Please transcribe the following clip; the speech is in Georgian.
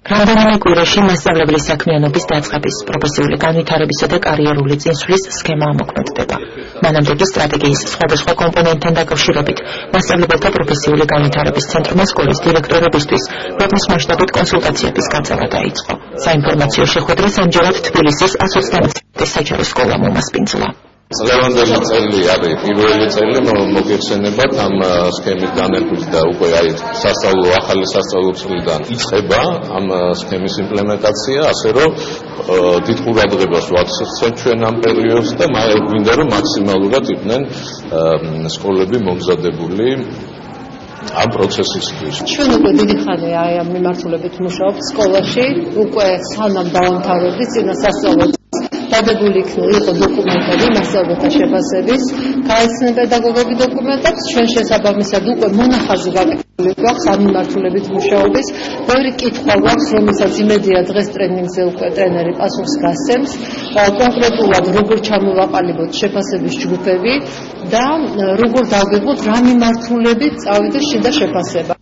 რამდენიმე კვირაში მასწავლებლის საქმიანობის დაწყების, პროფესიული განვითარებისა და კარიერული წინსვლის სქემა ამოქმედდება. მანამდე კი სტრატეგიის სხვადასხვა კომპონენტთან დაკავშირებით მასწავლებელთა პროფესიული განვითარების ცენტრმა სკოლის დირექტორებისთვის ქვეყნის მასშტაბით კონსულტაციების გაწევა დაიწყო. საინფორმაციო შეხვედრას ამჯერად თბილისის 120 საჯარო სკოლა მომასპინძლა. Ლევანდელი წელი არის პირველი წელი მოგეხსენებათ ამ სქემის განერგვით და უკვე ახალი სასწავლო წლიდან იწყება ამ სქემის იმპლემენტაცია, ასე რომ დიდ ყურადღებას ვაქცევთ ჩვენ ამ პერიოდს და გვინდა რომ მაქსიმალურად იყვნენ სკოლები მომზადებული ამ პროცესისთვის. ჩვენ უკვე დიდი ხანია ამ მიმართულებით მუშაობთ სკოლაში, უკვე სანამ დავამთავრებთ წინასასწავლო დადებული იყო დოკუმენტები მასწავლებელთა შეფასების, გაეცნო პედაგოგები დოკუმენტებს, ჩვენ შესაბამისად უკვე მონახაზი გაკეთებული გვაქვს ამ მიმართულებით მუშაობის. ბევრი კითხვა გვაქვს, რომელსაც იმედია დღეს ტრენინგზე უკვე ტრენერი პასუხს გასცემს, კონკრეტულად როგორ ჩამოვაყალიბოთ შეფასების ჯგუფები და როგორ დავგეგმოთ რა მიმართულებით წავიდეს შიდა შეფასება.